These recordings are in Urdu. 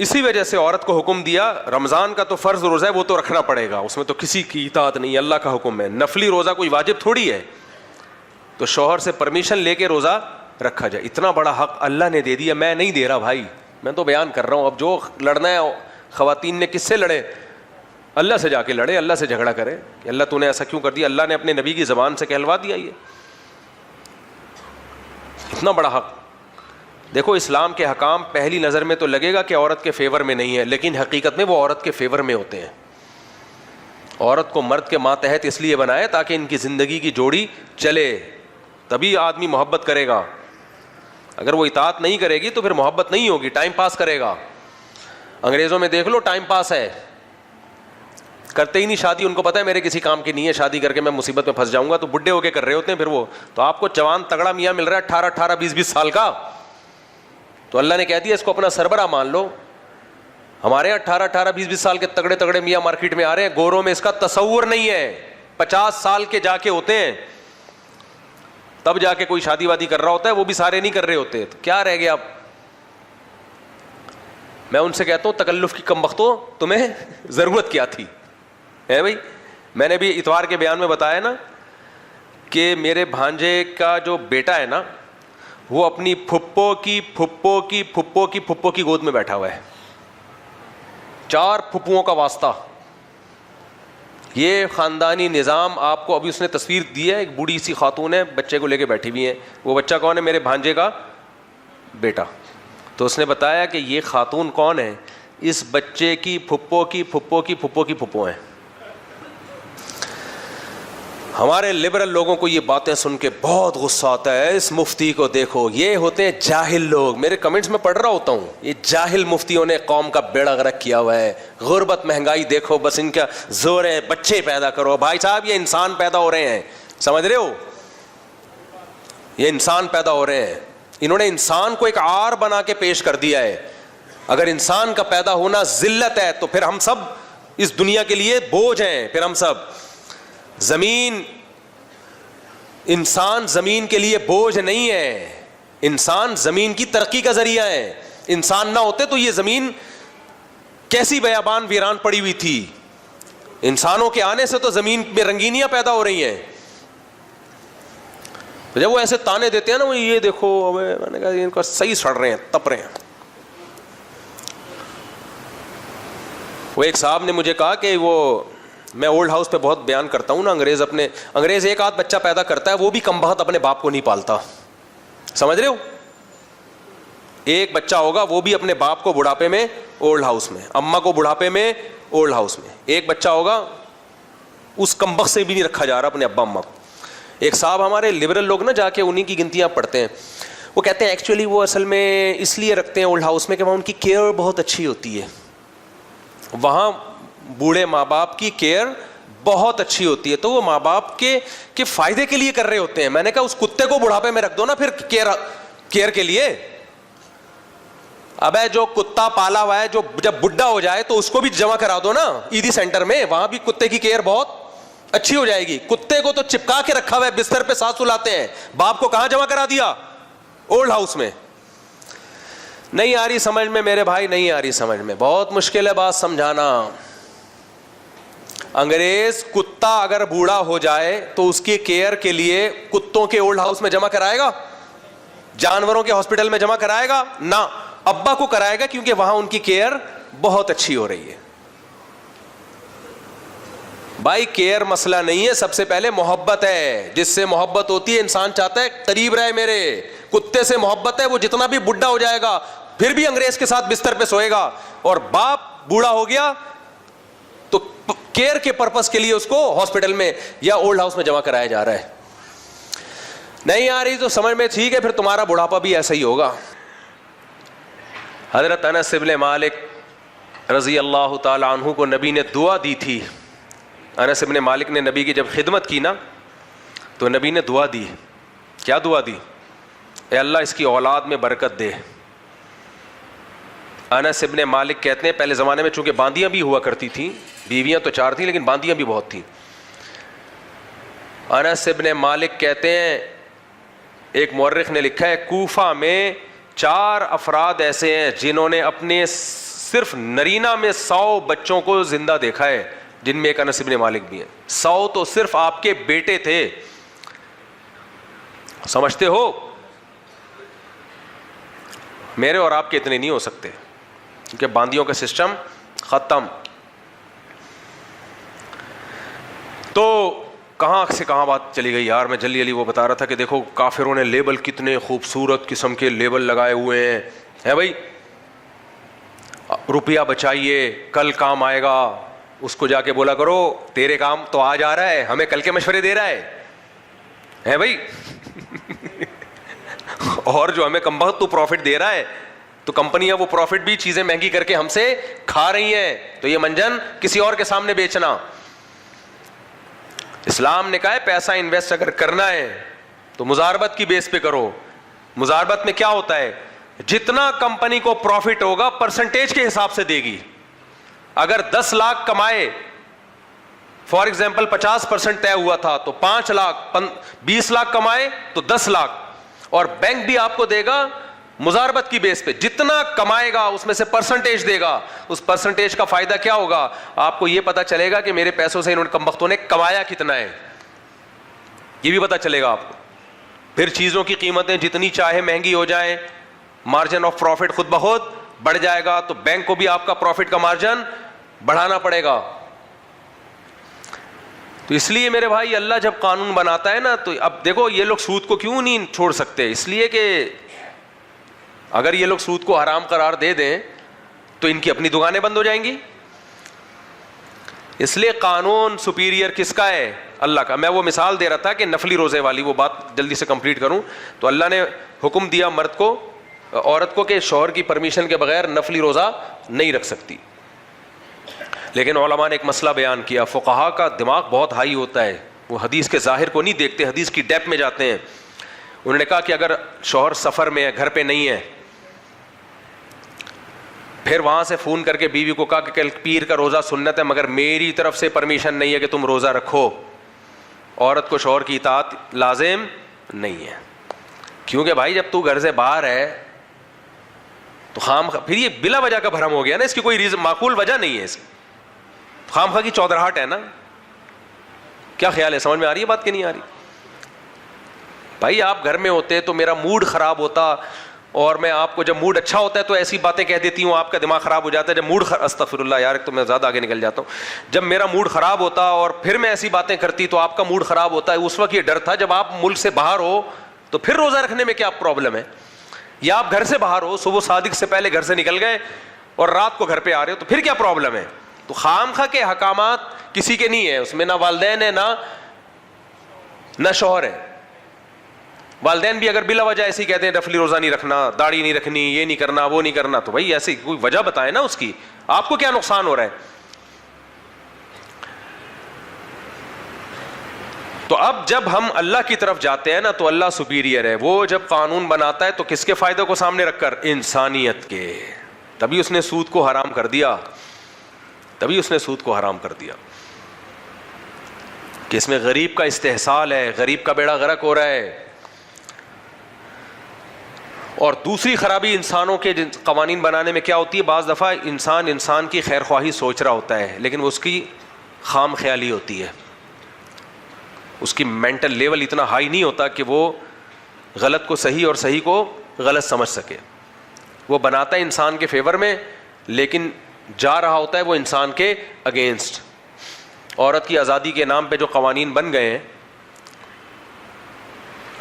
اسی وجہ سے عورت کو حکم دیا رمضان کا تو فرض روزہ ہے وہ تو رکھنا پڑے گا, اس میں تو کسی کی اطاعت نہیں, اللہ کا حکم ہے. نفلی روزہ کوئی واجب تھوڑی ہے, تو شوہر سے پرمیشن لے کے روزہ رکھا جائے. اتنا بڑا حق اللہ نے دے دیا, میں نہیں دے رہا بھائی, میں تو بیان کر رہا ہوں. اب جو لڑنا ہے خواتین نے کس سے لڑے, اللہ سے جا کے لڑے, اللہ سے جھگڑا کرے کہ اللہ تو نے ایسا کیوں کر دیا. اللہ نے اپنے نبی کی زبان سے کہلوا دیا. یہ اتنا بڑا حق. دیکھو اسلام کے حکام پہلی نظر میں تو لگے گا کہ عورت کے فیور میں نہیں ہے, لیکن حقیقت میں وہ عورت کے فیور میں ہوتے ہیں. عورت کو مرد کے ماتحت اس لیے بنائے تاکہ ان کی زندگی کی جوڑی چلے, تبھی آدمی محبت کرے گا. اگر وہ اطاعت نہیں کرے گی تو پھر محبت نہیں ہوگی, ٹائم پاس کرے گا. انگریزوں میں دیکھ لو, ٹائم پاس ہے, کرتے ہی نہیں شادی. ان کو پتہ ہے میرے کسی کام کی نہیں ہے, شادی کر کے میں مصیبت میں پھنس جاؤں گا, تو بڈھے ہو کے کر رہے ہوتے ہیں پھر وہ. تو آپ کو جوان تگڑا میاں مل رہا ہے 18 20 سال کا, تو اللہ نے کہہ دیا اس کو اپنا سربراہ مان لو. ہمارے یہاں 18 20 سال کے تگڑے تگڑے میاں مارکیٹ میں آ رہے ہیں, گوروں میں اس کا تصور نہیں ہے. 50 سال کے جا کے ہوتے ہیں تب جا کے کوئی شادی وادی کر رہا ہوتا ہے, وہ بھی سارے نہیں کر رہے ہوتے. تو کیا رہ گیا اب. میں ان سے کہتا ہوں تکلف کی کم بختوں, تمہیں ضرورت کیا تھی ہے بھائی. میں نے بھی اتوار کے بیان میں بتایا نا کہ میرے بھانجے کا جو بیٹا ہے نا, وہ اپنی پھپھو کی پھپھو کی پھپھو کی پھپھو کی گود میں بیٹھا ہوا ہے. 4 پھپھوؤں کا واسطہ. یہ خاندانی نظام آپ کو ابھی اس نے تصویر دی ہے, ایک بوڑھی سی خاتون ہے, بچے کو لے کے بیٹھی ہوئی ہیں. وہ بچہ کون ہے؟ میرے بھانجے کا بیٹا. تو اس نے بتایا کہ یہ خاتون کون ہے, اس بچے کی پھپھو کی پھپھو کی پھپھو کی پھپھو ہیں. ہمارے لبرل لوگوں کو یہ باتیں سن کے بہت غصہ آتا ہے. اس مفتی کو دیکھو, یہ ہوتے ہیں جاہل لوگ. میرے کمنٹس میں پڑھ رہا ہوتا ہوں, یہ جاہل مفتیوں نے قوم کا بیڑا غرق کیا ہوا ہے. غربت مہنگائی دیکھو, بس ان کا زور ہے بچے پیدا کرو. بھائی صاحب یہ انسان پیدا ہو رہے ہیں, سمجھ رہے ہو, یہ انسان پیدا ہو رہے ہیں. انہوں نے انسان کو ایک عار بنا کے پیش کر دیا ہے. اگر انسان کا پیدا ہونا ذلت ہے تو پھر ہم سب اس دنیا کے لیے بوجھ ہیں. پھر ہم سب زمین, انسان زمین کے لیے بوجھ نہیں ہے, انسان زمین کی ترقی کا ذریعہ ہے. انسان نہ ہوتے تو یہ زمین کیسی بیابان ویران پڑی ہوئی تھی. انسانوں کے آنے سے تو زمین میں رنگینیاں پیدا ہو رہی ہیں. جب وہ ایسے تانے دیتے ہیں نا, وہ یہ دیکھو, میں نے کہا ان کا صحیح سڑ رہے ہیں, تپ رہے ہیں. وہ ایک صاحب نے مجھے کہا کہ وہ, میں اولڈ ہاؤس پہ بہت بیان کرتا ہوں نا, انگریز ایک آدھ بچہ پیدا کرتا ہے, وہ بھی کم بخت اپنے باپ کو نہیں پالتا. سمجھ رہے ہو, ایک بچہ ہوگا وہ بھی اپنے باپ کو بڑھاپے میں اولڈ ہاؤس میں, اماں کو بڑھاپے میں اولڈ ہاؤس میں, ایک بچہ ہوگا اس کم بخت سے بھی نہیں رکھا جا رہا اپنے ابا اماں کو. ایک صاحب ہمارے لبرل لوگ نا جا کے انہیں کی گنتیاں پڑھتے ہیں. وہ کہتے ہیں ایکچولی وہ اصل میں اس لیے رکھتے ہیں اولڈ ہاؤس میں کہ وہاں ان کی کیئر بہت اچھی ہوتی ہے. وہاں بوڑھے ماں باپ کی کیئر بہت اچھی ہوتی ہے, تو وہ ماں باپ کے فائدے کے لیے کر رہے ہوتے ہیں. میں نے کہا اس کتے کو بڑھاپے میں رکھ دو نا پھر کیئر کے لیے. اب جو کتا پالا ہوا ہے, جو جب بڈھا ہو جائے تو اس کو بھی جمع کرا دو نا عیدی سینٹر میں, وہاں بھی کتے کی کیئر بہت اچھی ہو جائے گی. کتے کو تو چپکا کے رکھا ہوا ہے, بستر پہ سانس سلاتے ہیں, باپ کو کہاں جمع کرا دیا؟ اولڈ ہاؤس میں. نہیں آ رہی سمجھ میں میرے بھائی, نہیں آ رہی سمجھ میں, بہت مشکل ہے بات سمجھانا. انگریز کتا اگر بوڑھا ہو جائے تو اس کی کیئر کے لیے کتوں کے اولڈ ہاؤس میں جمع کرائے گا؟ جانوروں کے ہاسپٹل میں جمع کرائے گا؟ نہ, ابا کو کرائے گا, کیونکہ وہاں ان کی کیئر بہت اچھی ہو رہی ہے. بھائی کیئر مسئلہ نہیں ہے, سب سے پہلے محبت ہے. جس سے محبت ہوتی ہے انسان چاہتا ہے قریب رہے میرے. کتے سے محبت ہے, وہ جتنا بھی بڈھا ہو جائے گا پھر بھی انگریز کے ساتھ بستر پہ سوئے گا. اور باپ بوڑھا ہو گیا تو کیئر کے پرپس کے لیے اس کو ہاسپٹل میں یا اولڈ ہاؤس میں جمع کرایا جا رہا ہے. نہیں آ رہی تو سمجھ میں, ٹھیک ہے, پھر تمہارا بڑھاپا بھی ایسا ہی ہوگا. حضرت انس بن مالک رضی اللہ تعالی عنہ کو نبی نے دعا دی تھی. انس بن مالک نے نبی کی جب خدمت کی نا تو نبی نے دعا دی. کیا دعا دی؟ اے اللہ اس کی اولاد میں برکت دے. انس بن مالک کہتے ہیں پہلے زمانے میں چونکہ باندیاں بھی ہوا کرتی تھیں, بیویاں تو 4 تھیں لیکن باندیاں بھی بہت تھیں. انس بن مالک کہتے ہیں, ایک مورخ نے لکھا ہے کوفہ میں 4 افراد ایسے ہیں جنہوں نے اپنے صرف نرینہ میں 100 بچوں کو زندہ دیکھا ہے جن میں ایک انس بن مالک بھی ہیں. 100 تو صرف آپ کے بیٹے تھے. سمجھتے ہو؟ میرے اور آپ کے اتنے نہیں ہو سکتے کیونکہ باندیوں کا سسٹم ختم. تو کہاں سے کہاں بات چلی گئی یار. میں جلدی جلدی وہ بتا رہا تھا کہ دیکھو کافروں نے لیبل کتنے خوبصورت قسم کے لیبل لگائے ہوئے ہیں. ہے بھائی, روپیہ بچائیے کل کام آئے گا. اس کو جا کے بولا کرو تیرے کام تو آج آ رہا ہے, ہمیں کل کے مشورے دے رہا ہے بھائی. اور جو ہمیں کم بخت تو پروفٹ دے رہا ہے, تو کمپنیاں وہ پروفٹ بھی چیزیں مہنگی کر کے ہم سے کھا رہی ہیں, تو یہ منجن کسی اور کے سامنے بیچنا. اسلام نے کہا ہے پیسہ انویسٹ اگر کرنا ہے تو مزاربت کی بیس پہ کرو. مزاربت میں کیا ہوتا ہے, جتنا کمپنی کو پروفٹ ہوگا پرسنٹیج کے حساب سے دے گی. اگر 10 لاکھ کمائے, فار ایگزامپل 50% طے ہوا تھا, تو 5 لاکھ 20 لاکھ کمائے تو 10 لاکھ, اور بینک بھی آپ کو دے گا مزاربت کی بیس پہ. جتنا کمائے گا اس میں سے پرسنٹیج دے گا. اس پرسنٹیج کا فائدہ کیا ہوگا, آپ کو یہ پتا چلے گا کہ میرے پیسوں سے انہوں نے کمبختوں نے کمایا کتنا ہے, یہ بھی پتا چلے گا آپ کو. پھر چیزوں کی قیمتیں جتنی چاہے مہنگی ہو جائیں, مارجن آف پروفٹ خود بخود بڑھ جائے گا, تو بینک کو بھی آپ کا پروفٹ کا مارجن بڑھانا پڑے گا. تو اس لیے میرے بھائی اللہ جب قانون بناتا ہے نا, تو اب دیکھو یہ لوگ سود کو کیوں نہیں چھوڑ سکتے, اس لیے کہ اگر یہ لوگ سود کو حرام قرار دے دیں تو ان کی اپنی دکانیں بند ہو جائیں گی. اس لیے قانون سپیریئر کس کا ہے, اللہ کا. میں وہ مثال دے رہا تھا کہ نفلی روزے والی, وہ بات جلدی سے کمپلیٹ کروں. تو اللہ نے حکم دیا مرد کو, عورت کو, کہ شوہر کی پرمیشن کے بغیر نفلی روزہ نہیں رکھ سکتی. لیکن علماء نے ایک مسئلہ بیان کیا. فقہا کا دماغ بہت ہائی ہوتا ہے, وہ حدیث کے ظاہر کو نہیں دیکھتے, حدیث کی ڈیپ میں جاتے ہیں. انہوں نے کہا کہ اگر شوہر سفر میں ہے, گھر پہ نہیں ہے, پھر وہاں سے فون کر کے بیوی کو کہا کہ کل پیر کا روزہ سنت ہے مگر میری طرف سے پرمیشن نہیں ہے کہ تم روزہ رکھو, عورت کو شوہر کی اطاعت لازم نہیں ہے. کیونکہ بھائی جب تو گھر سے باہر ہے تو پھر یہ بلا وجہ کا بھرم ہو گیا نا, اس کی کوئی ریزن معقول وجہ نہیں ہے, اس خام خواہ کی چودراہٹ ہے نا. کیا خیال ہے, سمجھ میں آ رہی ہے بات کہ نہیں آ رہی؟ بھائی آپ گھر میں ہوتے تو میرا موڈ خراب ہوتا, اور میں آپ کو جب موڈ اچھا ہوتا ہے تو ایسی باتیں کہہ دیتی ہوں, آپ کا دماغ خراب ہو جاتا ہے. جب استغفر اللہ یار, تو میں زیادہ آگے نکل جاتا ہوں. جب میرا موڈ خراب ہوتا اور پھر میں ایسی باتیں کرتی تو آپ کا موڈ خراب ہوتا ہے. اس وقت یہ ڈر تھا جب آپ ملک سے باہر ہو تو پھر روزہ رکھنے میں کیا پرابلم ہے, یا آپ گھر سے باہر ہو, صبح صادق سے پہلے گھر سے نکل گئے اور رات کو گھر پہ آ رہے ہو, تو پھر کیا پرابلم ہے. تو خام خواہ کے احکامات کسی کے نہیں ہے, اس میں نہ والدین ہے نہ شوہر ہے. والدین بھی اگر بلا وجہ ایسے ہی کہتے ہیں نفلی روزہ نہیں رکھنا, داڑھی نہیں رکھنی, یہ نہیں کرنا, وہ نہیں کرنا, تو بھائی ایسی کوئی وجہ بتائیں نا اس کی, آپ کو کیا نقصان ہو رہا ہے. تو اب جب ہم اللہ کی طرف جاتے ہیں نا تو اللہ سپیریئر ہے. وہ جب قانون بناتا ہے تو کس کے فائدے کو سامنے رکھ کر, انسانیت کے. تبھی اس نے سود کو حرام کر دیا, تبھی اس نے سود کو حرام کر دیا کہ اس میں غریب کا استحصال ہے, غریب کا بیڑا غرق ہو رہا ہے. اور دوسری خرابی انسانوں کے قوانین بنانے میں کیا ہوتی ہے, بعض دفعہ انسان کی خیر خواہی سوچ رہا ہوتا ہے لیکن وہ اس کی خام خیالی ہوتی ہے, اس کی مینٹل لیول اتنا ہائی نہیں ہوتا کہ وہ غلط کو صحیح اور صحیح کو غلط سمجھ سکے. وہ بناتا ہے انسان کے فیور میں لیکن جا رہا ہوتا ہے وہ انسان کے اگینسٹ. عورت کی آزادی کے نام پہ جو قوانین بن گئے ہیں,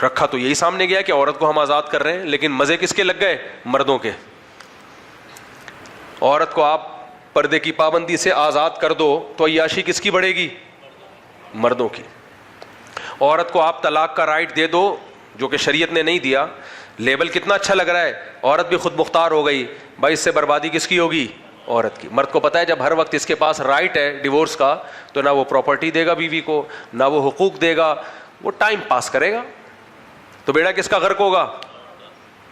رکھا تو یہی سامنے گیا کہ عورت کو ہم آزاد کر رہے ہیں, لیکن مزے کس کے لگ گئے, مردوں کے. عورت کو آپ پردے کی پابندی سے آزاد کر دو تو عیاشی کس کی بڑھے گی, مردوں کی. عورت کو آپ طلاق کا رائٹ دے دو جو کہ شریعت نے نہیں دیا, لیبل کتنا اچھا لگ رہا ہے, عورت بھی خود مختار ہو گئی, بھائی اس سے بربادی کس کی ہوگی, عورت کی. مرد کو پتا ہے جب ہر وقت اس کے پاس رائٹ ہے ڈیورس کا تو نہ وہ پراپرٹی دے گا بیوی کو, نہ وہ حقوق دے گا, وہ ٹائم پاس کرے گا. تو بیڑا کس کا غرق ہوگا,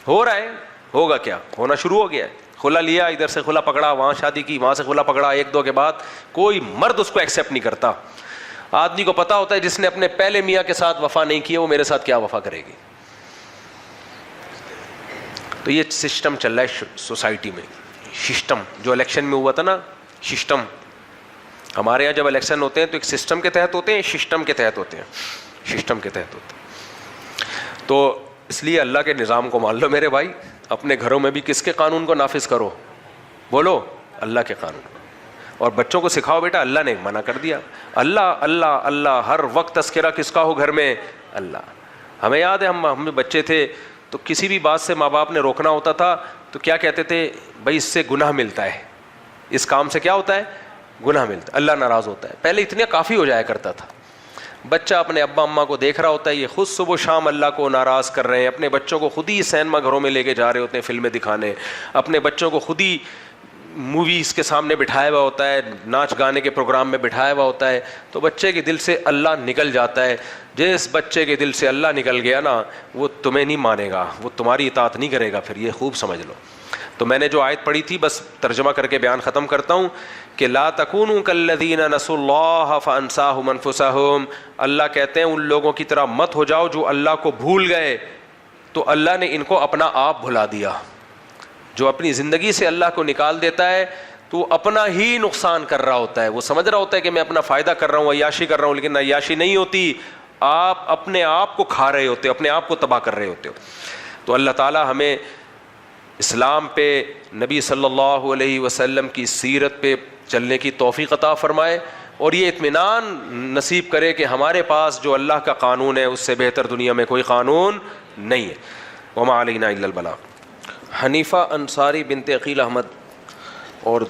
ہو رہا ہے, ہوگا کیا, ہونا شروع ہو گیا ہے. کھلا لیا, ادھر سے کھلا پکڑا, وہاں شادی کی, وہاں سے کھلا پکڑا, ایک دو کے بعد کوئی مرد اس کو ایکسیپٹ نہیں کرتا. آدمی کو پتا ہوتا ہے جس نے اپنے پہلے میاں کے ساتھ وفا نہیں کی وہ میرے ساتھ کیا وفا کرے گی. تو یہ سسٹم چل رہا ہے سوسائٹی میں. سسٹم جو الیکشن میں ہوا تھا نا, سسٹم, ہمارے یہاں جب الیکشن ہوتے ہیں تو ایک سسٹم کے تحت ہوتے ہیں, سسٹم کے تحت ہوتے ہیں, سسٹم کے تحت ہوتے ہیں. تو اس لیے اللہ کے نظام کو مان لو میرے بھائی, اپنے گھروں میں بھی کس کے قانون کو نافذ کرو, بولو اللہ کے قانون, اور بچوں کو سکھاؤ بیٹا اللہ نے منع کر دیا, اللہ اللہ اللہ, ہر وقت تذکرہ کس کا ہو گھر میں, اللہ. ہمیں یاد ہے ہم بچے تھے تو کسی بھی بات سے ماں باپ نے روکنا ہوتا تھا تو کیا کہتے تھے, بھائی اس سے گناہ ملتا ہے, اس کام سے کیا ہوتا ہے, گناہ ملتا ہے, اللہ ناراض ہوتا ہے. پہلے اتنا کافی ہو جایا کرتا تھا. بچہ اپنے ابا اماں کو دیکھ رہا ہوتا ہے, یہ خود صبح شام اللہ کو ناراض کر رہے ہیں, اپنے بچوں کو خود ہی سینما گھروں میں لے کے جا رہے ہوتے ہیں فلمیں دکھانے, اپنے بچوں کو خود ہی موویز کے سامنے بٹھایا ہوا ہوتا ہے, ناچ گانے کے پروگرام میں بٹھایا ہوا ہوتا ہے, تو بچے کے دل سے اللہ نکل جاتا ہے. جس بچے کے دل سے اللہ نکل گیا نا, وہ تمہیں نہیں مانے گا, وہ تمہاری اطاعت نہیں کرے گا پھر, یہ خوب سمجھ لو. تو میں نے جو آیت پڑھی تھی بس ترجمہ کر کے بیان ختم کرتا ہوں کہ لا تکونوا کالذین نسوا اللہ فانساہم انفسہم, اللہ کہتے ہیں ان لوگوں کی طرح مت ہو جاؤ جو اللہ کو بھول گئے تو اللہ نے ان کو اپنا آپ بھلا دیا. جو اپنی زندگی سے اللہ کو نکال دیتا ہے تو اپنا ہی نقصان کر رہا ہوتا ہے. وہ سمجھ رہا ہوتا ہے کہ میں اپنا فائدہ کر رہا ہوں, عیاشی کر رہا ہوں, لیکن عیاشی نہیں ہوتی, آپ اپنے آپ کو کھا رہے ہوتے ہو, اپنے آپ کو تباہ کر رہے ہوتے ہو. تو اللہ تعالی ہمیں اسلام پہ, نبی صلی اللہ علیہ وسلم کی سیرت پہ چلنے کی توفیق عطا فرمائے, اور یہ اطمینان نصیب کرے کہ ہمارے پاس جو اللہ کا قانون ہے اس سے بہتر دنیا میں کوئی قانون نہیں ہے. وما علینا الا البلاغ. حنیفہ انصاری بنت عقیل احمد, اور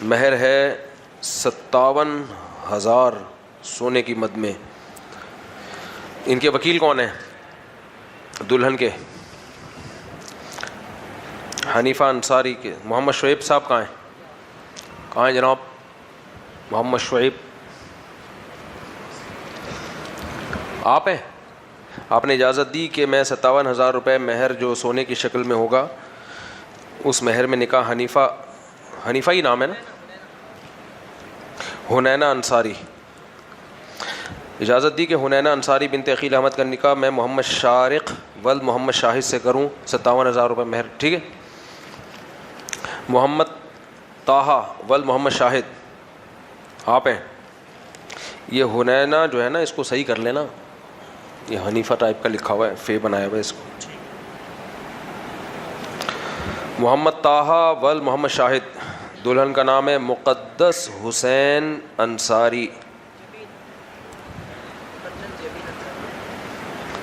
مہر ہے 57,000 سونے کی مد میں. ان کے وکیل کون ہیں دلہن کے؟ حنیفہ انصاری کے محمد شعیب صاحب کہاں ہیں؟ کہاں ہیں جناب محمد شعیب؟ آپ ہیں؟ آپ نے اجازت دی کہ میں 57,000 روپے مہر جو سونے کی شکل میں ہوگا اس مہر میں نکاح حنیفہ ہی نام ہے نا, حنینہ انصاری, اجازت دی کہ حنینہ انصاری بنت عقیل احمد کا نکاح میں محمد شارق ولد محمد شاہد سے کروں, 57,000 روپے مہر, ٹھیک ہے. محمد طاہا ولد محمد شاہد آپ ہیں. یہ حنینہ جو ہے نا اس کو صحیح کر لینا, یہ حنیفہ ٹائپ کا لکھا ہوا ہے, فے بنایا ہوا ہے اس کو. محمد طاہا ولد محمد شاہد, دلہن کا نام ہے مقدس حسین انصاری.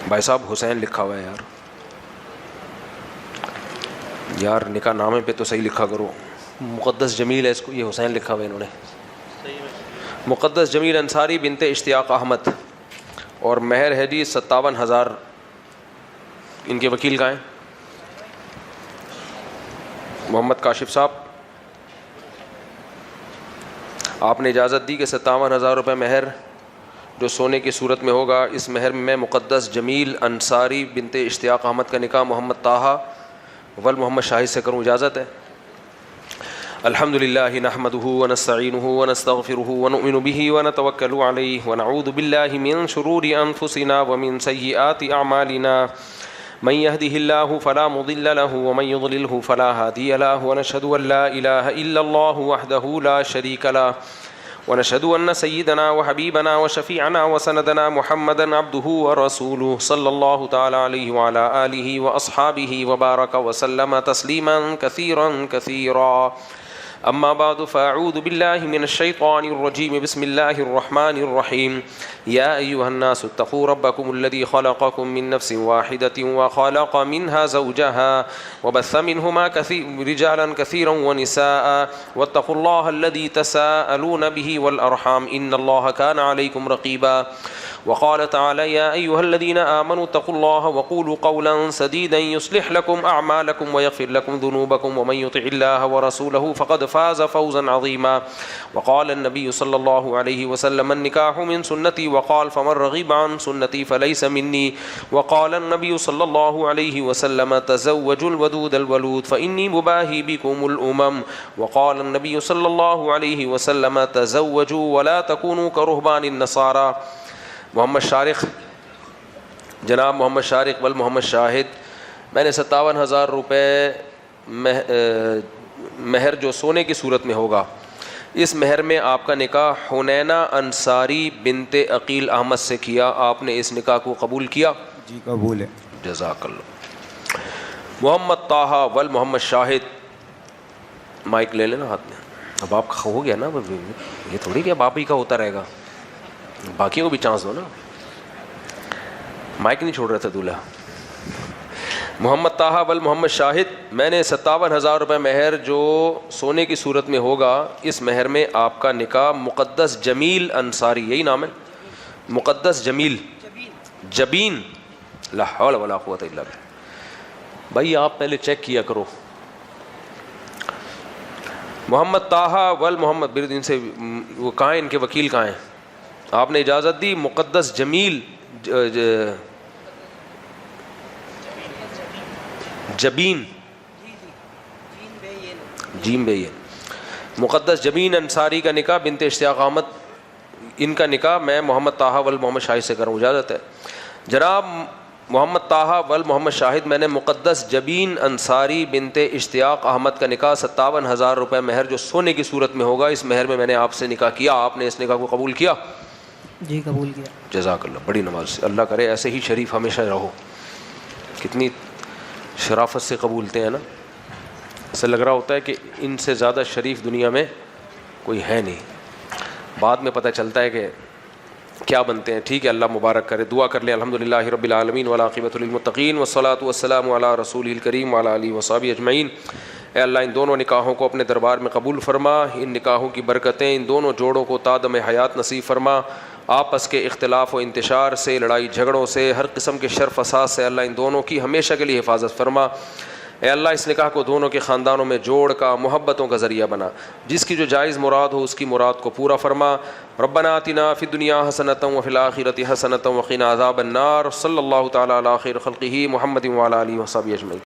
بھائی صاحب حسین لکھا ہوا ہے یار نکاح نامے پہ تو صحیح لکھا کرو. مقدس جمیل ہے اس کو, یہ حسین لکھا ہوا ہے انہوں نے. مقدس جمیل انصاری بنت اشتیاق احمد, اور مہر ہے جی 57,000. ان کے وکیل کہاں ہیں؟ محمد کاشف صاحب. آپ نے اجازت دی کہ 57,000 روپے مہر جو سونے کی صورت میں ہوگا, اس مہر میں مقدس جمیل انصاری بنت اشتیاق احمد کا نکاح محمد طاہا ول محمد شاہد سے کروں, اجازت ہے؟ الحمد للہ نحمده ونستعینه ونستغفره ونؤمن به ونتوکل علیہ ونعوذ باللہ من شرور انفسنا ومن سیئات اعمالنا, من يهده الله فلا مضل له ومن يضلله فلا هادي له, ونشهد ان لا اله الا الله وحده لا شريك له, ونشهد ان سيدنا وحبيبنا وشفيعنا وسندنا محمدا عبده ورسوله صلى الله تعالى عليه وعلى آله واصحابه وبارك وسلم تسليما كثيرا كثيرا. اما بعد فاعوذ بالله من الشيطان الرجيم, بسم الله الرحمن الرحيم. يا ايها الناس اتقوا ربكم الذي خلقكم من نفس واحدة وخلق منها زوجها وبث منهما رجالا كثيرا ونساء, واتقوا الله الذي تساءلون به والارحام ان الله كان عليكم رقيبا. وقال تعالى يا أيها الذين آمنوا اتقوا الله وقولوا قولا سديدا يصلح لكم أعمالكم ويغفر لكم ذنوبكم ومن يطع الله ورسوله فقد فاز فوزا عظيما. وقال النبي صلى الله عليه وسلم النكاح من سنتي, وقال فمن رغب عن سنتي فليس مني. وقال النبي صلى الله عليه وسلم تزوجوا الودود الولود فإني مباهي بكم الأمم. وقال النبي صلى الله عليه وسلم تزوجوا ولا تكونوا كرهبان النصارى. محمد شارق, جناب محمد شارق ول محمد شاہد, میں نے 57,000 روپے مہر جو سونے کی صورت میں ہوگا، اس مہر میں آپ کا نکاح حنینہ انصاری بنت عقیل احمد سے کیا، آپ نے اس نکاح کو قبول کیا؟ جی قبول ہے۔ جزاک اللہ۔ محمد طاہا ول محمد شاہد، مائک لے لینا ہاتھ میں، اب آپ کا ہو گیا نا، یہ تھوڑی کہ اب آپ ہی کا ہوتا رہے گا، باقیوں کو بھی چانس دو نا، مائک نہیں چھوڑ رہا تھا دولہا۔ محمد طاہا ول محمد شاہد، میں نے 57,000 روپے مہر جو سونے کی صورت میں ہوگا، اس مہر میں آپ کا نکاح مقدس جمیل انصاری، یہی نام ہے مقدس جمیل جبین، لا حول ولا قوت الا باللہ۔ بھائی آپ پہلے چیک کیا کرو۔ محمد طاہا ول محمد، ان سے وہ کہاں ہیں، ان کے وکیل کہاں ہیں؟ آپ نے اجازت دی مقدس جمیل جبین، جیم بے، مقدس جبین انصاری کا نکاح بنت اشتیاق احمد، ان کا نکاح میں محمد طاہا ول محمد شاہد سے کروں، اجازت ہے؟ جناب محمد طاہا ول محمد شاہد، میں نے مقدس جبین انصاری بنت اشتیاق احمد کا نکاح 57,000 روپے مہر جو سونے کی صورت میں ہوگا، اس مہر میں نے آپ سے نکاح کیا، آپ نے اس نکاح کو قبول کیا؟ جی قبول کیا۔ جزاک اللہ، بڑی نماز سے، اللہ کرے ایسے ہی شریف ہمیشہ رہو، کتنی شرافت سے قبولتے ہیں نا، ایسا لگ رہا ہوتا ہے کہ ان سے زیادہ شریف دنیا میں کوئی ہے نہیں، بعد میں پتہ چلتا ہے کہ کیا بنتے ہیں۔ ٹھیک ہے، اللہ مبارک کرے، دعا کر لیں۔ الحمدللہ رب العالمین والعاقبۃ للمتقین والصلاۃ والسلام علی رسولہ الکریم وعلی آلہ وصحبہ اجمعین۔ اے اللہ ان دونوں نکاحوں کو اپنے دربار میں قبول فرما، ان نکاحوں کی برکتیں ان دونوں جوڑوں کو تا دم حیات نصیب فرما، آپس کے اختلاف و انتشار سے، لڑائی جھگڑوں سے، ہر قسم کے شر فساد سے اللہ ان دونوں کی ہمیشہ کے لیے حفاظت فرما۔ اے اللہ اس نکاح کو دونوں کے خاندانوں میں جوڑ کا، محبتوں کا ذریعہ بنا، جس کی جو جائز مراد ہو اس کی مراد کو پورا فرما۔ ربنا آتنا فی الدنیا حسنۃ وفی الآخرۃ حسنۃ وقنا عذاب النار۔ صلی اللہ تعالی علی خیر خلقہ محمد وعلی آلہ وصحبہ اجمعین۔